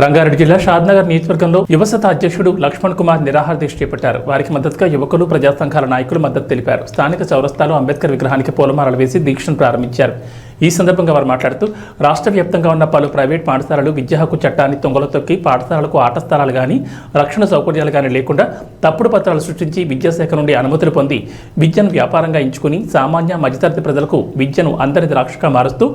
రంగారెడ్డి జిల్లా షాద్నగర్ నియోజకవర్గంలో యువసత అధ్యక్షుడు లక్ష్మణ్ కుమార్ నిరాహార దీక్ష చేపట్టారు. వారికి మద్దతుగా యువకులు, ప్రజా సంఘాల నాయకులు మద్దతు తెలిపారు. స్థానిక చౌరస్తాలో అంబేద్కర్ విగ్రహానికి పూలమాలలు వేసి దీక్షను ప్రారంభించారు. ఈ సందర్భంగా వారు మాట్లాడుతూ రాష్ట్ర వ్యాప్తంగా ఉన్న పలు ప్రైవేట్ పాఠశాలలు విద్యా హక్కు చట్టాన్ని తొంగలో తొక్కి పాఠశాలలకు ఆట స్థలాలు కానీ రక్షణ సౌకర్యాలు కానీ లేకుండా తప్పుడు పత్రాలు సృష్టించి విద్యాశాఖ నుండి అనుమతులు పొంది విద్యను వ్యాపారంగా ఎంచుకుని సామాన్య మధ్యతరగతి ప్రజలకు విద్యను అందరి ద్రాక్షగా మారుస్తూ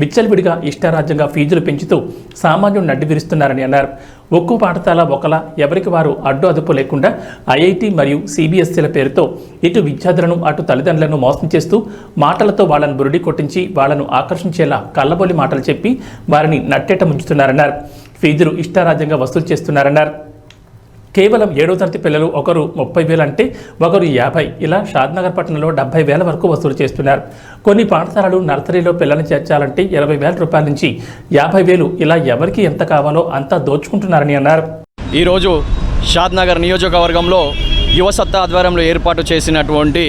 విచ్చలవిడిగా ఇష్టారాజ్యంగా ఫీజులు పెంచుతూ సామాన్యుడు నడ్డి విరుస్తున్నారని అన్నారు. ఒక్కో పాఠశాల ఒకలా ఎవరికి వారు అడ్డు అదుపు లేకుండా ఐఐటి మరియు సిబిఎస్ఈల పేరుతో ఇటు విద్యార్థులను అటు తల్లిదండ్రులను మోసం చేస్తూ మాటలతో వాళ్ళను బురిడి కొట్టించి వాళ్లను ఆకర్షించేలా కళ్ళబొల్లి మాటలు చెప్పి వారిని నట్టేట ముంచుతున్నారన్నారు. ఫీజులు ఇష్టారాజ్యంగా వసూలు చేస్తున్నారన్నారు. కేవలం 7వ తరగతి పిల్లలు ఒకరు 30,000 అంటే ఒకరు 50, ఇలా షాద్నగర్ పట్టణంలో 70,000 వరకు వసూలు చేస్తున్నారు. కొన్ని పాఠశాలలు నర్సరీలో పిల్లల్ని చేర్చాలంటే 20,000 రూపాయల నుంచి 50,000, ఇలా ఎవరికి ఎంత కావాలో అంతా దోచుకుంటున్నారని అన్నారు. ఈరోజు షాద్నగర్ నియోజకవర్గంలో యువసత్తా ఆధ్వర్యంలో ఏర్పాటు చేసినటువంటి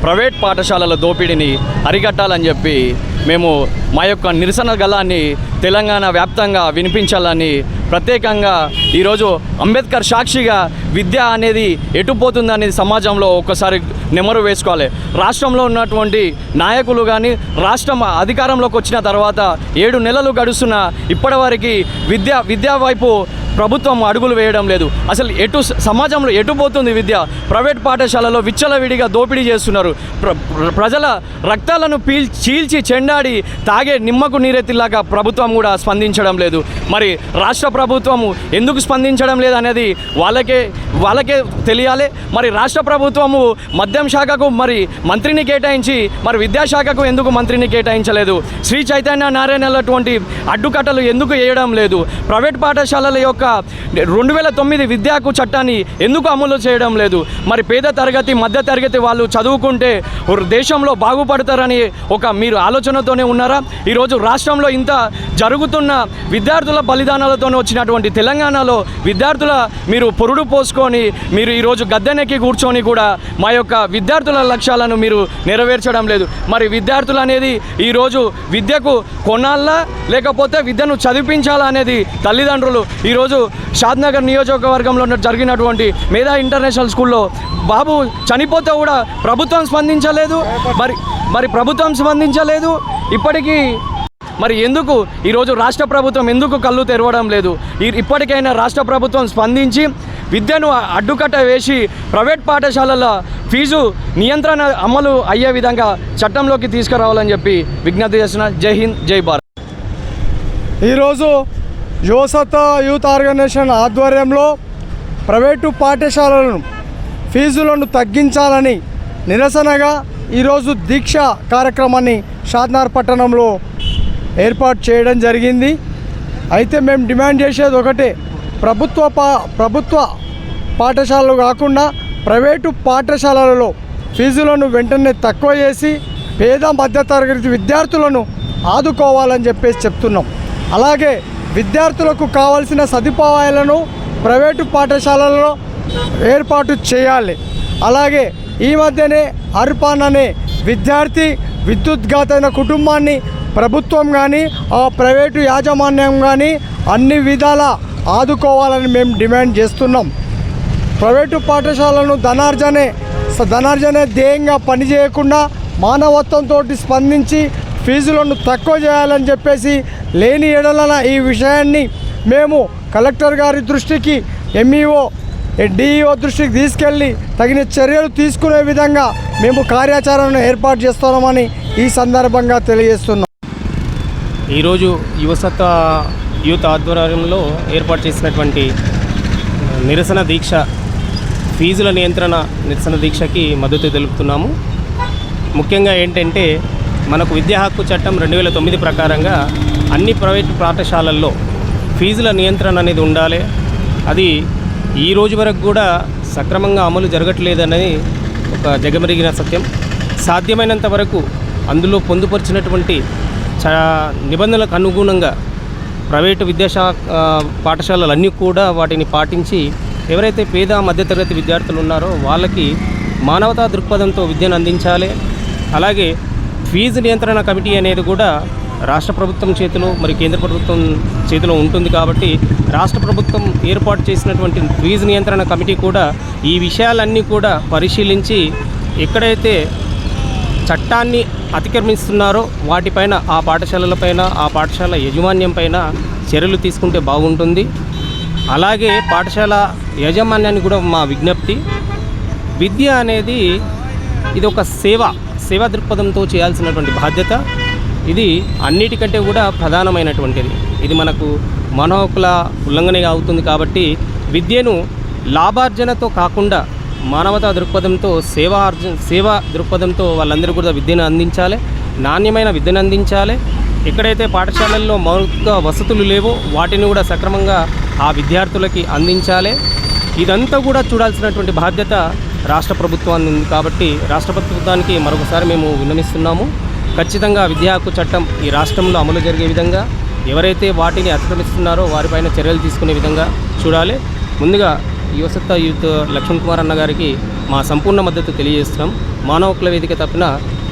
ప్రైవేట్ పాఠశాలల దోపిడీని అరికట్టాలని చెప్పి మేము మా యొక్క నిరసన గళాన్ని తెలంగాణ వ్యాప్తంగా వినిపించాలని ప్రత్యేకంగా ఈరోజు అంబేద్కర్ సాక్షిగా విద్య అనేది ఎటుపోతుందనేది సమాజంలో ఒక్కసారి నెమరు వేసుకోవాలి. రాష్ట్రంలో ఉన్నటువంటి నాయకులు కానీ రాష్ట్రం అధికారంలోకి వచ్చిన తర్వాత 7 నెలలు గడుస్తున్న ఇప్పటివరకు విద్యా వైపు ప్రభుత్వం అడుగులు వేయడం లేదు. అసలు సమాజంలో ఎటుపోతుంది విద్య? ప్రైవేట్ పాఠశాలలో విచ్చలవిడిగా దోపిడీ చేస్తున్నారు. ప్రజల రక్తాలను చీల్చి చెండాడి తాగే నిమ్మకు నీరెత్తిలాగా ప్రభుత్వం కూడా స్పందించడం లేదు. మరి రాష్ట్ర ప్రభుత్వం ఎందుకు స్పందించడం లేదు అనేది వాళ్ళకే తెలియాలి. మరి రాష్ట్ర ప్రభుత్వము మద్యం శాఖకు మరి మంత్రిని కేటాయించి మరి విద్యాశాఖకు ఎందుకు మంత్రిని కేటాయించలేదు? శ్రీ చైతన్య నారాయణటువంటి అడ్డుకట్టలు ఎందుకు వేయడం లేదు? ప్రైవేట్ పాఠశాలల యొక్క 2009 విద్యా హక్కు చట్టాన్ని ఎందుకు అమలు చేయడం లేదు? మరి పేద తరగతి మధ్య తరగతి వాళ్ళు చదువుకుంటే దేశంలో బాగుపడతారని మీరు ఆలోచనతోనే ఉన్నారా? ఈరోజు రాష్ట్రంలో ఇంత జరుగుతున్న విద్యార్థుల బలిదానాలతో వచ్చినటువంటి తెలంగాణలో విద్యార్థుల మీరు పొరుడు పోసుకొని మీరు ఈరోజు గద్దెనెక్కి కూర్చొని కూడా మా యొక్క విద్యార్థుల లక్ష్యాలను మీరు నెరవేర్చడం లేదు. మరి విద్యార్థులు అనేది ఈరోజు విద్యకు కొనాలా లేకపోతే విద్యను చదివించాలా అనేది తల్లిదండ్రులు. ఈరోజు షాద్నగర్ నియోజకవర్గంలో జరిగినటువంటి మేధా ఇంటర్నేషనల్ స్కూల్లో బాబు చనిపోతే కూడా ప్రభుత్వం స్పందించలేదు. మరి ప్రభుత్వం స్పందించలేదు ఇప్పటికీ. మరి ఎందుకు ఈరోజు రాష్ట్ర ప్రభుత్వం ఎందుకు కళ్ళు తెరవడం లేదు? ఇప్పటికైనా రాష్ట్ర ప్రభుత్వం స్పందించి విద్యను అడ్డుకట్ట వేసి ప్రైవేట్ పాఠశాలల ఫీజు నియంత్రణ అమలు అయ్యే విధంగా చట్టంలోకి తీసుకురావాలని చెప్పి విజ్ఞప్తి చేస్తున్నా. జై హింద్, జై భారత్. ఈరోజు యువసత్తా యూత్ ఆర్గనైజేషన్ ఆధ్వర్యంలో ప్రైవేటు పాఠశాలలను ఫీజులను తగ్గించాలని నిరసనగా ఈరోజు దీక్ష కార్యక్రమాన్ని షాద్నగర్ పట్టణంలో ఏర్పాటు చేయడం జరిగింది. అయితే మేము డిమాండ్ చేసేది ఒకటే, ప్రభుత్వ పాఠశాలలు కాకుండా ప్రైవేటు పాఠశాలలలో ఫీజులను వెంటనే తక్కువ చేసి పేద మధ్యతరగతి విద్యార్థులను ఆదుకోవాలని చెప్పేసి చెప్తున్నాం. అలాగే విద్యార్థులకు కావాల్సిన సదుపాయాలను ప్రైవేటు పాఠశాలలలో ఏర్పాటు చేయాలి. అలాగే ఈ మధ్యనే అర్పాన్ అనే విద్యార్థి విద్యుద్ఘాతైన కుటుంబాన్ని ప్రభుత్వం కానీ ఆ ప్రైవేటు యాజమాన్యం కానీ అన్ని విధాల ఆదుకోవాలని మేము డిమాండ్ చేస్తున్నాం. ప్రైవేటు పాఠశాలను ధనార్జనే ధ్యేయంగా పనిచేయకుండా మానవత్వంతో స్పందించి ఫీజులను తక్కువ చేయాలని చెప్పేసి లేని ఎడలన ఈ విషయాన్ని మేము కలెక్టర్ గారి దృష్టికి, ఎంఈఓ, డిఈఓ దృష్టికి తీసుకెళ్ళి తగిన చర్యలు తీసుకునే విధంగా మేము కార్యాచరణను ఏర్పాటు చేస్తున్నామని ఈ సందర్భంగా తెలియజేస్తున్నాం. ఈరోజు యువసత్తా యూత్ ఆధ్వర్యంలో ఏర్పాటు చేసినటువంటి నిరసన దీక్ష, ఫీజుల నిరసన దీక్షకి మద్దతు తెలుపుతున్నాము. ముఖ్యంగా ఏంటంటే మనకు విద్యా హక్కు చట్టం 2009 ప్రకారంగా అన్ని ప్రైవేటు పాఠశాలల్లో ఫీజుల నియంత్రణ అనేది ఉండాలి. అది ఈ రోజు వరకు కూడా సక్రమంగా అమలు జరగట్లేదనేది ఒక జగమెరిగిన సత్యం. సాధ్యమైనంత వరకు అందులో పొందుపరిచినటువంటి నిబంధనలకు అనుగుణంగా ప్రైవేటు పాఠశాలలన్నీ కూడా వాటిని పాటించి ఎవరైతే పేద మధ్యతరగతి విద్యార్థులు ఉన్నారో వాళ్ళకి మానవతా దృక్పథంతో విద్యను అందించాలి. అలాగే ఫీజు నియంత్రణ కమిటీ అనేది కూడా రాష్ట్ర ప్రభుత్వం చేతిలో మరి కేంద్ర ప్రభుత్వం చేతిలో ఉంటుంది కాబట్టి రాష్ట్ర ప్రభుత్వం ఏర్పాటు చేసినటువంటి ఫీజు నియంత్రణ కమిటీ కూడా ఈ విషయాలన్నీ కూడా పరిశీలించి ఎక్కడైతే చట్టాన్ని అతిక్రమిస్తున్నారో వాటిపైన ఆ పాఠశాలలపైన ఆ పాఠశాల యాజమాన్యం పైన చర్యలు తీసుకుంటే బాగుంటుంది. అలాగే పాఠశాల యాజమాన్యాన్ని కూడా మా విజ్ఞప్తి, విద్య అనేది ఇది ఒక సేవా దృక్పథంతో చేయాల్సినటువంటి బాధ్యత. ఇది అన్నిటికంటే కూడా ప్రధానమైనటువంటిది. ఇది మనకు మానవ హక్కుల ఉల్లంఘన అవుతుంది కాబట్టి విద్యను లాభార్జనతో కాకుండా మానవతా దృక్పథంతో సేవా దృక్పథంతో వాళ్ళందరూ కూడా విద్యను అందించాలి, నాణ్యమైన విద్యను అందించాలి. ఎక్కడైతే పాఠశాలల్లో మౌలిక వసతులు లేవో వాటిని కూడా సక్రమంగా ఆ విద్యార్థులకి అందించాలి. ఇదంతా కూడా చూడాల్సినటువంటి బాధ్యత రాష్ట్ర ప్రభుత్వాన్ని ఉంది కాబట్టి రాష్ట్ర ప్రభుత్వానికి మరొకసారి మేము విన్నవిస్తున్నాము. ఖచ్చితంగా విద్యా హక్కు చట్టం ఈ రాష్ట్రంలో అమలు జరిగే విధంగా, ఎవరైతే వాటిని అతిక్రమిస్తున్నారో వారిపైన చర్యలు తీసుకునే విధంగా చూడాలి. ముందుగా యువసత్తా యూత్ లక్ష్మణ్ కుమార్ అన్న గారికి మా సంపూర్ణ మద్దతు తెలియజేస్తున్నాం. మానవ హక్కుల వేదిక తరపున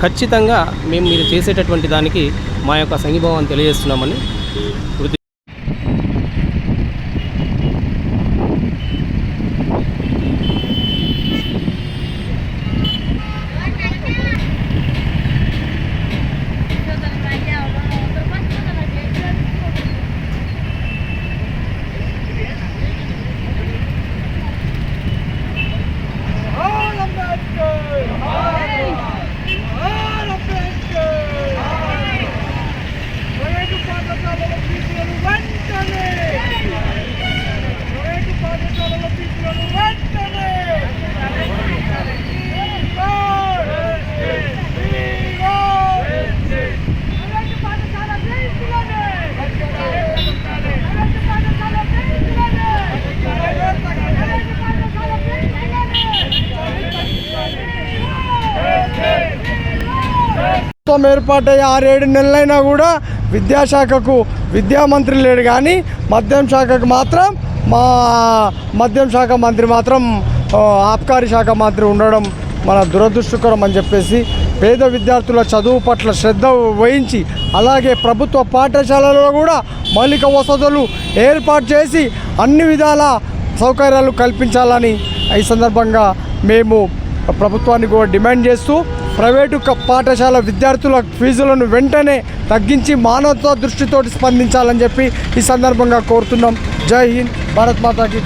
ఖచ్చితంగా మేము మీరు చేసేటటువంటి దానికి మా యొక్క సంఘీభావాన్ని తెలియజేస్తున్నామని ఏర్పాటయ్యి 6-7 నెలలైనా కూడా విద్యాశాఖకు విద్యామంత్రి లేడు, కానీ మద్యం శాఖకు మాత్రం మా మద్యం శాఖ మంత్రి మాత్రం ఆబ్కారీ శాఖ మంత్రి ఉండడం మన దురదృష్టకరం అని చెప్పేసి పేద విద్యార్థుల చదువు పట్ల శ్రద్ధ వహించి అలాగే ప్రభుత్వ పాఠశాలలో కూడా మౌలిక వసతులు ఏర్పాటు చేసి అన్ని విధాల సౌకర్యాలు కల్పించాలని ఈ సందర్భంగా మేము ప్రభుత్వాన్ని కూడా డిమాండ్ చేస్తూ ప్రైవేటు పాఠశాల విద్యార్థుల ఫీజులను వెంటనే తగ్గించి మానవతా దృష్టితోటి స్పందించాలని చెప్పి ఈ సందర్భంగా కోరుతున్నాం. జై హింద్, భారత్ మాతాకి జై.